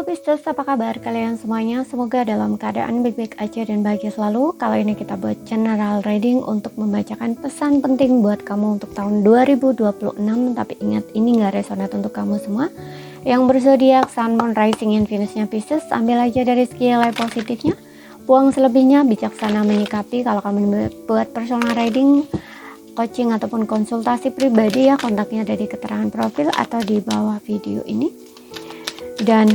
Halo Pisces, apa kabar kalian semuanya? Semoga dalam keadaan baik-baik aja dan bahagia selalu. Kali ini kita buat general reading untuk membacakan pesan penting buat kamu untuk tahun 2026. Tapi ingat, ini gak resonate untuk kamu semua. Yang berzodiak Sun, Moon, Rising, and Venusnya Pisces, ambil aja dari segi life positifnya. Buang selebihnya, bijaksana menyikapi. Kalau kamu buat personal reading, coaching ataupun konsultasi pribadi ya, kontaknya ada di keterangan profil atau di bawah video ini. Dan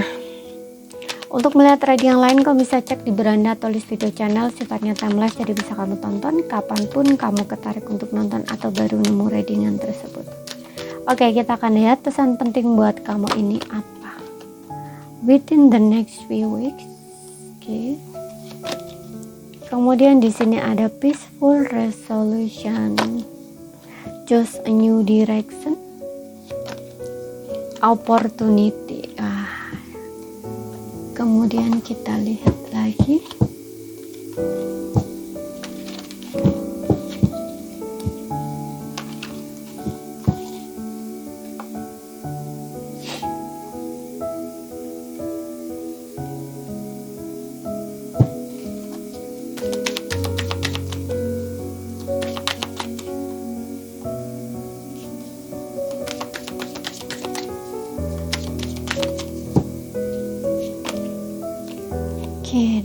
untuk melihat reading yang lain, kamu bisa cek di beranda atau list video channel, sifatnya timeless, jadi bisa kamu tonton kapanpun kamu ketarik untuk nonton atau baru nemu readingan tersebut. Oke, kita akan lihat pesan penting buat kamu ini apa within the next few weeks. Oke. Kemudian di sini ada peaceful resolution, choose a new direction, opportunity. Kemudian kita lihat lagi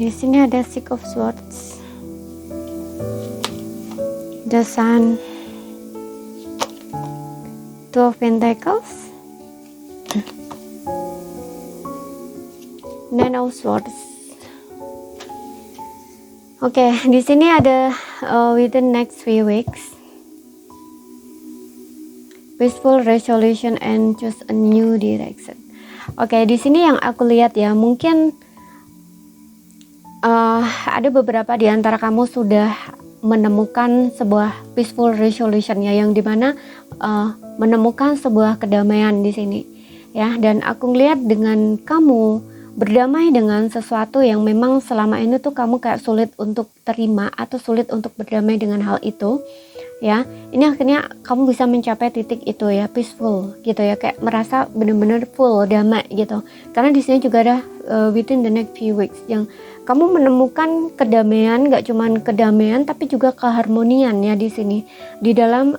di sini ada Six of Swords, the Sun, Two of Pentacles, Nine of Swords. Oke, di sini ada within next few weeks, peaceful resolution and choose a new direction. Oke, di sini yang aku lihat ya, mungkin ada beberapa di antara kamu sudah menemukan sebuah peaceful resolution ya, yang dimana menemukan sebuah kedamaian di sini ya. Dan aku ngeliat dengan kamu berdamai dengan sesuatu yang memang selama ini tuh kamu kayak sulit untuk terima atau sulit untuk berdamai dengan hal itu ya. Ini akhirnya kamu bisa mencapai titik itu ya, peaceful gitu ya, kayak merasa benar-benar full damai gitu. Karena di sini juga ada within the next few weeks yang kamu menemukan kedamaian, gak cuman kedamaian tapi juga keharmonian ya di sini di dalam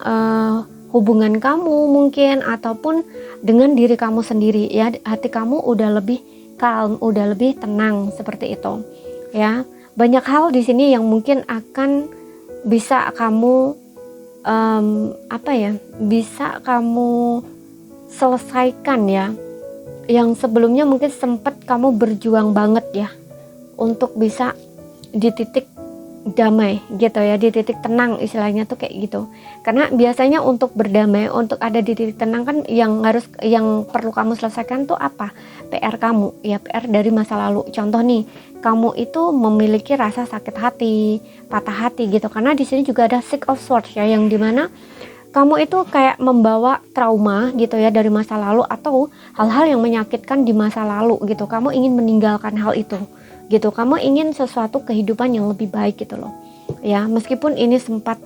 hubungan kamu mungkin ataupun dengan diri kamu sendiri ya. Hati kamu udah lebih calm, udah lebih tenang seperti itu ya. Banyak hal di sini yang mungkin akan bisa kamu bisa kamu selesaikan ya, yang sebelumnya mungkin sempat kamu berjuang banget ya untuk bisa di titik damai gitu ya, di titik tenang istilahnya tuh kayak gitu. Karena biasanya untuk berdamai, untuk ada di titik tenang kan yang perlu kamu selesaikan tuh apa? PR kamu ya, PR dari masa lalu. Contoh nih, kamu itu memiliki rasa sakit hati, patah hati gitu. Karena di sini juga ada Six of Swords ya, yang dimana kamu itu kayak membawa trauma gitu ya dari masa lalu atau hal-hal yang menyakitkan di masa lalu gitu. Kamu ingin meninggalkan hal itu gitu, kamu ingin sesuatu kehidupan yang lebih baik gitu loh ya. Meskipun ini sempat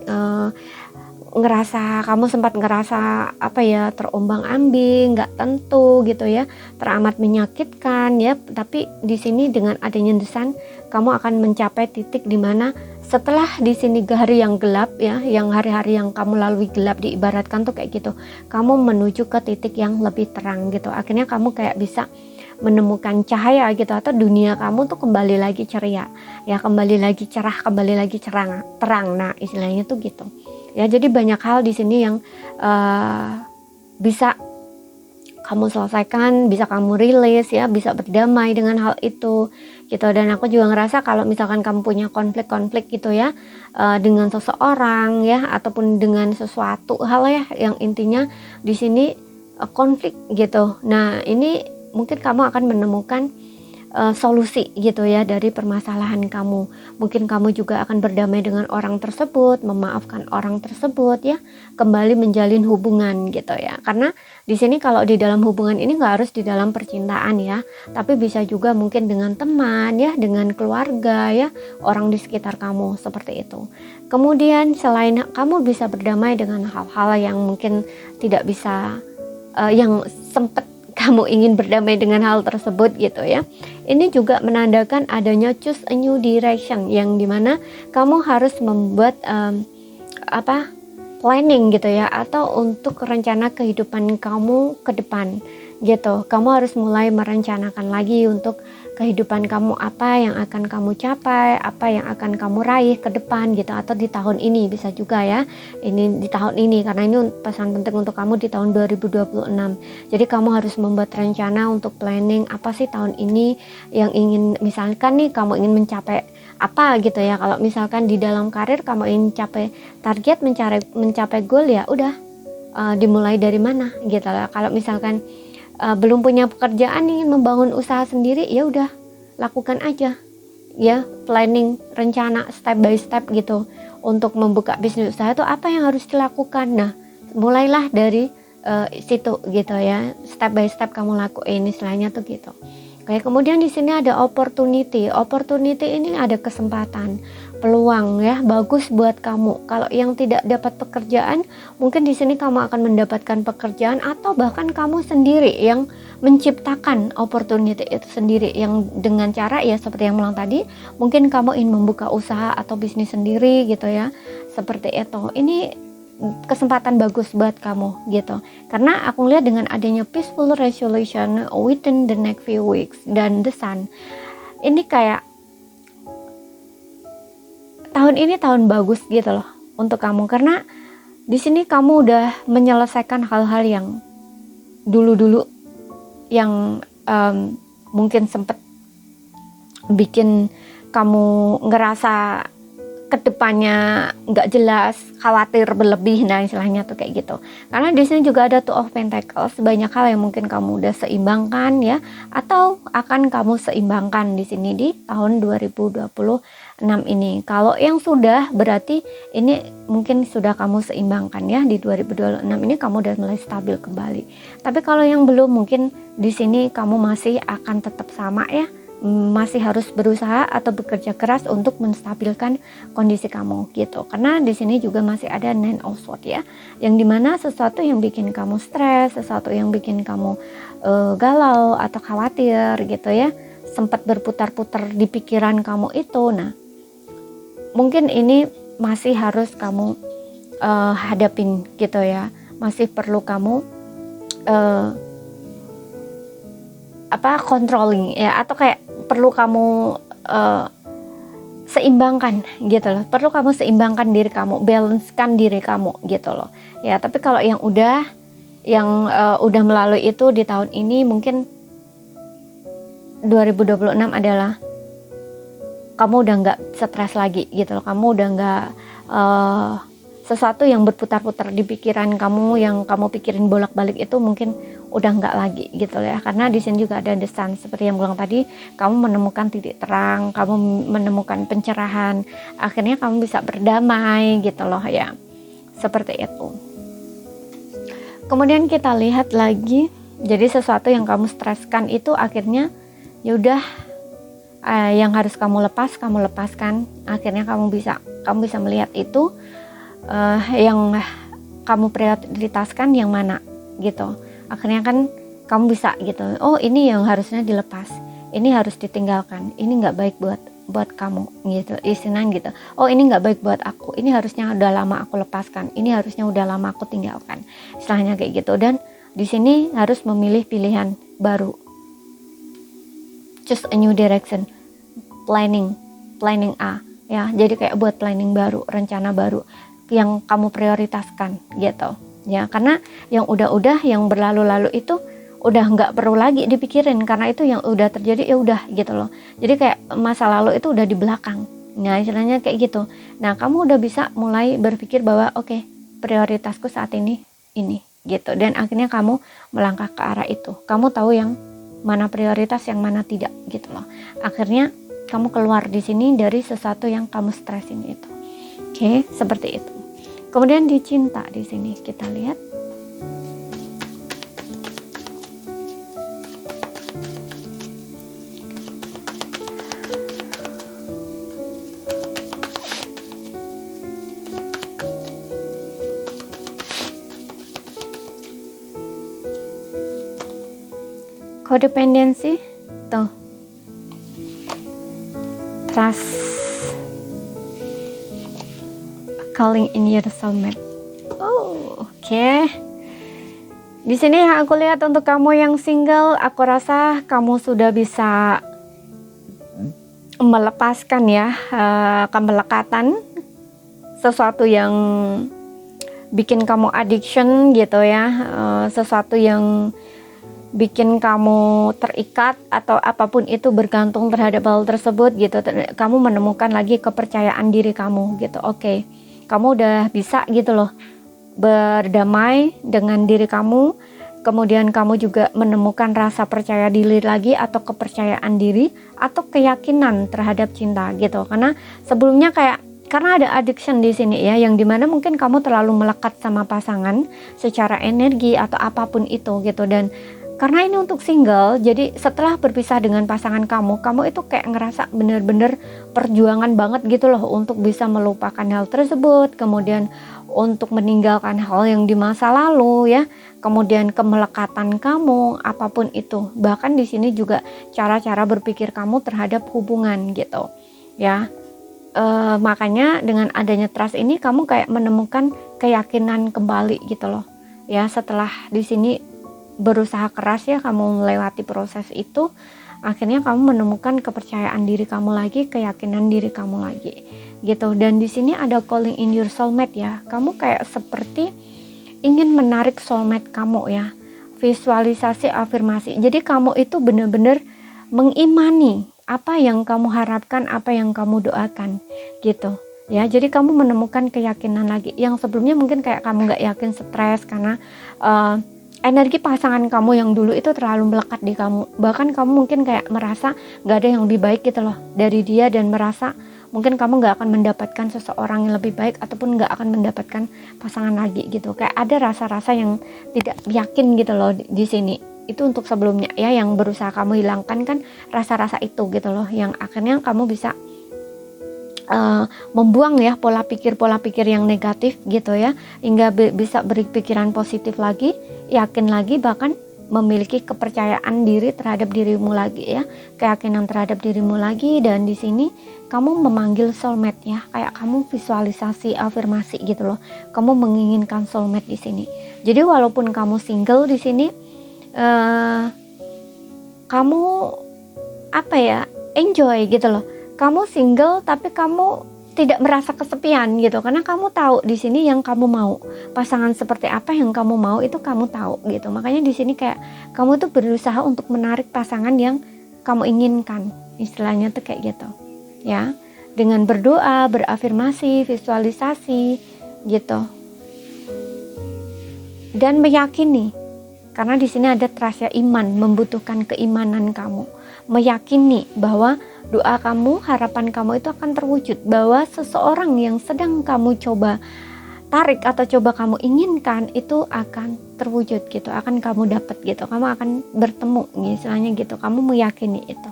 kamu sempat ngerasa apa ya, terombang-ambing, nggak tentu gitu ya, teramat menyakitkan ya, tapi di sini dengan adanya desain kamu akan mencapai titik dimana setelah di sini hari yang gelap ya, yang hari-hari yang kamu lalui gelap diibaratkan tuh kayak gitu, kamu menuju ke titik yang lebih terang gitu. Akhirnya kamu kayak bisa menemukan cahaya gitu, atau dunia kamu tuh kembali lagi ceria ya, kembali lagi cerah, kembali lagi terang. Nah istilahnya tuh gitu ya. Jadi banyak hal di sini yang bisa kamu selesaikan, bisa kamu rilis ya, bisa berdamai dengan hal itu gitu. Dan aku juga ngerasa kalau misalkan kamu punya konflik-konflik gitu ya dengan seseorang ya, ataupun dengan sesuatu hal ya, yang intinya di sini konflik gitu. Nah ini mungkin kamu akan menemukan solusi gitu ya dari permasalahan kamu. Mungkin kamu juga akan berdamai dengan orang tersebut, memaafkan orang tersebut ya, kembali menjalin hubungan gitu ya. Karena di sini kalau di dalam hubungan ini nggak harus di dalam percintaan ya, tapi bisa juga mungkin dengan teman ya, dengan keluarga ya, orang di sekitar kamu seperti itu. Kemudian selain kamu bisa berdamai dengan hal-hal yang mungkin tidak bisa yang sempat kamu ingin berdamai dengan hal tersebut gitu ya. Ini juga menandakan adanya choose a new direction, yang dimana kamu harus membuat planning gitu ya, atau untuk rencana kehidupan kamu ke depan gitu. Kamu harus mulai merencanakan lagi untuk kehidupan kamu, apa yang akan kamu capai, apa yang akan kamu raih ke depan gitu, atau di tahun ini bisa juga ya. Ini di tahun ini, karena ini pesan penting untuk kamu di tahun 2026. Jadi kamu harus membuat rencana untuk planning apa sih tahun ini yang ingin, misalkan nih kamu ingin mencapai apa gitu ya. Kalau misalkan di dalam karir kamu ingin capai target, mencapai goal, ya udah dimulai dari mana gitu lah. Kalau misalkan belum punya pekerjaan, ingin membangun usaha sendiri, ya udah lakukan aja ya, planning, rencana step by step gitu. Untuk membuka bisnis usaha itu apa yang harus dilakukan, nah mulailah dari situ gitu ya, step by step kamu lakuin istilahnya tuh gitu. Oke, kemudian di sini ada opportunity ini ada kesempatan, peluang ya, bagus buat kamu. Kalau yang tidak dapat pekerjaan, mungkin di sini kamu akan mendapatkan pekerjaan, atau bahkan kamu sendiri yang menciptakan opportunity itu sendiri, yang dengan cara ya seperti yang bilang tadi, mungkin kamu ingin membuka usaha atau bisnis sendiri gitu ya, seperti itu. Ini kesempatan bagus buat kamu gitu, karena aku lihat dengan adanya peaceful resolution within the next few weeks dan the sun, ini kayak tahun ini tahun bagus gitu loh untuk kamu, karena di sini kamu udah menyelesaikan hal-hal yang dulu yang mungkin sempet bikin kamu ngerasa kedepannya nggak jelas, khawatir berlebih, nah istilahnya tuh kayak gitu. Karena di sini juga ada Two of Pentacles, banyak hal yang mungkin kamu udah seimbangkan ya, atau akan kamu seimbangkan di sini di tahun 2026 ini. Kalau yang sudah, berarti ini mungkin sudah kamu seimbangkan ya, di 2026 ini kamu udah mulai stabil kembali. Tapi kalau yang belum, mungkin di sini kamu masih akan tetap sama ya, masih harus berusaha atau bekerja keras untuk menstabilkan kondisi kamu gitu. Karena di sini juga masih ada Nine of Swords ya, yang dimana sesuatu yang bikin kamu stres, sesuatu yang bikin kamu galau atau khawatir gitu ya, sempat berputar-putar di pikiran kamu itu. Nah, mungkin ini masih harus kamu hadapin gitu ya, masih perlu kamu controlling ya, atau kayak perlu kamu seimbangkan gitu loh, perlu kamu seimbangkan diri kamu, balancekan diri kamu gitu loh ya. Tapi kalau yang udah melalui itu di tahun ini, mungkin 2026 adalah kamu udah nggak stres lagi gitu loh, kamu udah nggak sesuatu yang berputar-putar di pikiran kamu, yang kamu pikirin bolak-balik itu mungkin udah nggak lagi gitu ya. Karena di sini juga ada The Sun, seperti yang bilang tadi, kamu menemukan titik terang, kamu menemukan pencerahan, akhirnya kamu bisa berdamai gitu loh ya, seperti itu. Kemudian kita lihat lagi, jadi sesuatu yang kamu streskan itu akhirnya ya udah, yang harus kamu lepaskan, akhirnya kamu bisa melihat itu yang kamu prioritaskan yang mana gitu. Akhirnya kan kamu bisa gitu, oh ini yang harusnya dilepas, ini harus ditinggalkan, ini nggak baik buat kamu gitu, istilahnya gitu. Oh ini nggak baik buat aku, ini harusnya udah lama aku lepaskan, ini harusnya udah lama aku tinggalkan, istilahnya kayak gitu. Dan di sini harus memilih pilihan baru, choose a new direction, planning A ya. Jadi kayak buat planning baru, rencana baru yang kamu prioritaskan gitu ya. Karena yang udah yang berlalu-lalu itu udah nggak perlu lagi dipikirin, karena itu yang udah terjadi ya udah gitu loh. Jadi kayak masa lalu itu udah di belakang, nah istilahnya kayak gitu. Nah kamu udah bisa mulai berpikir bahwa oke, prioritasku saat ini gitu, dan akhirnya kamu melangkah ke arah itu. Kamu tahu yang mana prioritas, yang mana tidak gitu loh. Akhirnya kamu keluar di sini dari sesuatu yang kamu stresin itu. Oke, seperti itu. Kemudian di cinta di sini kita lihat. codependency, tuh, trust, calling in your soulmate. Oh, oke. Di sini aku lihat untuk kamu yang single, aku rasa kamu sudah bisa melepaskan ya kemelekatan, sesuatu yang bikin kamu addiction gitu ya, sesuatu yang bikin kamu terikat atau apapun itu bergantung terhadap hal tersebut gitu. Kamu menemukan lagi kepercayaan diri kamu gitu. Oke, kamu udah bisa gitu loh berdamai dengan diri kamu. Kemudian kamu juga menemukan rasa percaya diri lagi atau kepercayaan diri atau keyakinan terhadap cinta gitu. Karena sebelumnya karena ada addiction di sini ya, yang dimana mungkin kamu terlalu melekat sama pasangan secara energi atau apapun itu gitu. Dan karena ini untuk single, jadi setelah berpisah dengan pasangan kamu itu kayak ngerasa bener-bener perjuangan banget gitu loh untuk bisa melupakan hal tersebut, kemudian untuk meninggalkan hal yang di masa lalu ya, kemudian kemelekatan kamu apapun itu, bahkan di sini juga cara-cara berpikir kamu terhadap hubungan gitu ya. Makanya dengan adanya trust ini kamu kayak menemukan keyakinan kembali gitu loh ya, setelah di sini berusaha keras ya kamu melewati proses itu, akhirnya kamu menemukan kepercayaan diri kamu lagi, keyakinan diri kamu lagi gitu. Dan di sini ada calling in your soulmate ya, kamu kayak seperti ingin menarik soulmate kamu ya, visualisasi afirmasi. Jadi kamu itu benar-benar mengimani apa yang kamu harapkan, apa yang kamu doakan gitu ya. Jadi kamu menemukan keyakinan lagi yang sebelumnya mungkin kayak kamu gak yakin, stres karena energi pasangan kamu yang dulu itu terlalu melekat di kamu. Bahkan kamu mungkin kayak merasa gak ada yang lebih baik gitu loh dari dia, dan merasa mungkin kamu gak akan mendapatkan seseorang yang lebih baik ataupun gak akan mendapatkan pasangan lagi gitu. Kayak ada rasa-rasa yang tidak yakin gitu loh di sini. Itu untuk sebelumnya ya, yang berusaha kamu hilangkan kan rasa-rasa itu gitu loh, yang akhirnya kamu bisa membuang ya pola pikir yang negatif gitu ya, hingga bisa berpikiran positif lagi, yakin lagi, bahkan memiliki kepercayaan diri terhadap dirimu lagi ya, keyakinan terhadap dirimu lagi. Dan di sini kamu memanggil soulmate ya, kayak kamu visualisasi afirmasi gitu loh, kamu menginginkan soulmate di sini. Jadi walaupun kamu single di sini, kamu enjoy gitu loh. Kamu single tapi kamu tidak merasa kesepian gitu, karena kamu tahu di sini yang kamu mau, pasangan seperti apa yang kamu mau itu kamu tahu gitu. Makanya di sini kayak kamu tuh berusaha untuk menarik pasangan yang kamu inginkan, istilahnya tuh kayak gitu ya, dengan berdoa, berafirmasi, visualisasi gitu, dan meyakini. Karena di sini ada trust ya, iman, membutuhkan keimanan kamu, meyakini bahwa doa kamu, harapan kamu itu akan terwujud, bahwa seseorang yang sedang kamu coba tarik atau coba kamu inginkan itu akan terwujud gitu, akan kamu dapat gitu, kamu akan bertemu istilahnya gitu, kamu meyakini itu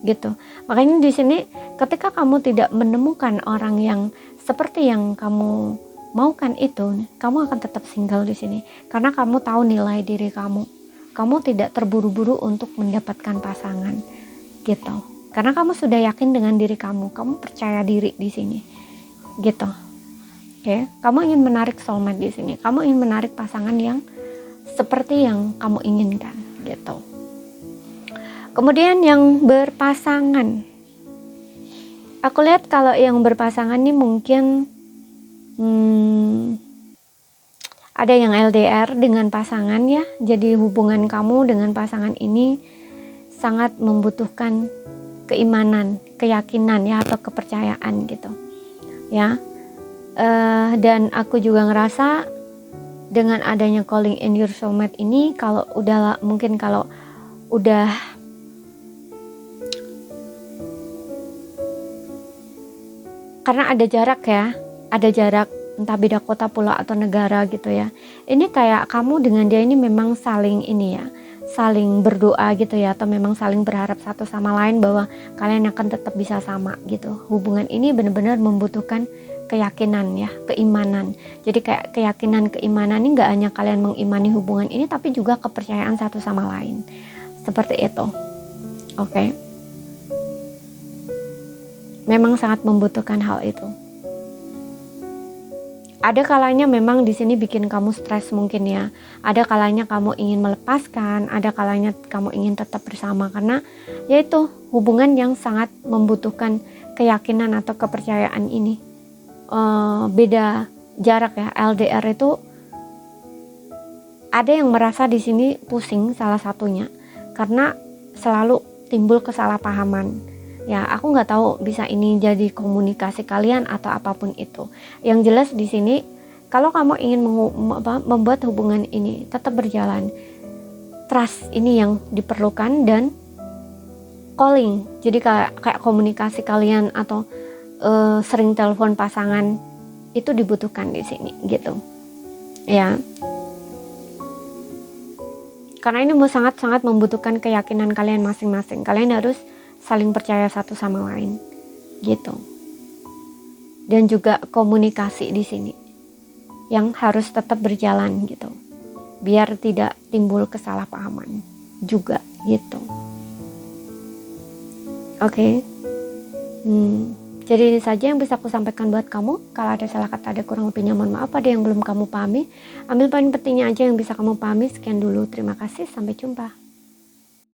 gitu. Makanya di sini ketika kamu tidak menemukan orang yang seperti yang kamu maukan itu, kamu akan tetap single di sini, karena kamu tahu nilai diri kamu, kamu tidak terburu-buru untuk mendapatkan pasangan gitu. Karena kamu sudah yakin dengan diri kamu percaya diri di sini, gitu. Oke, kamu ingin menarik soulmate di sini, kamu ingin menarik pasangan yang seperti yang kamu inginkan, gitu. Kemudian yang berpasangan, aku lihat kalau yang berpasangan ini mungkin ada yang LDR dengan pasangan ya. Jadi hubungan kamu dengan pasangan ini sangat membutuhkan keimanan, keyakinan ya, atau kepercayaan gitu ya. Dan aku juga ngerasa dengan adanya calling in your soulmate ini, kalau udah karena ada jarak entah beda kota, pulau atau negara gitu ya. Ini kayak kamu dengan dia ini memang saling saling berdoa gitu ya, atau memang saling berharap satu sama lain bahwa kalian akan tetap bisa sama gitu. Hubungan ini benar-benar membutuhkan keyakinan ya, keimanan. Jadi kayak keyakinan, keimanan ini gak hanya kalian mengimani hubungan ini, tapi juga kepercayaan satu sama lain. Seperti itu. Oke. Memang sangat membutuhkan hal itu. Ada kalanya memang di sini bikin kamu stres mungkin ya. Ada kalanya kamu ingin melepaskan, ada kalanya kamu ingin tetap bersama, karena yaitu hubungan yang sangat membutuhkan keyakinan atau kepercayaan ini. Beda jarak ya, LDR itu ada yang merasa di sini pusing salah satunya karena selalu timbul kesalahpahaman. Ya, aku nggak tahu bisa ini jadi komunikasi kalian atau apapun itu. Yang jelas di sini, kalau kamu ingin membuat hubungan ini tetap berjalan, trust ini yang diperlukan, dan calling. Jadi kayak komunikasi kalian atau sering telepon pasangan itu dibutuhkan di sini, gitu. Ya. Karena ini sangat-sangat membutuhkan keyakinan kalian masing-masing. Kalian harus saling percaya satu sama lain, gitu. Dan juga komunikasi di sini yang harus tetap berjalan, gitu, biar tidak timbul kesalahpahaman juga, gitu. Oke. Jadi ini saja yang bisa aku sampaikan buat kamu. Kalau ada salah kata, ada kurang lebihnya mohon maaf. Ada yang belum kamu pahami, ambil poin pentingnya aja yang bisa kamu pahami. Sekian dulu, terima kasih, sampai jumpa.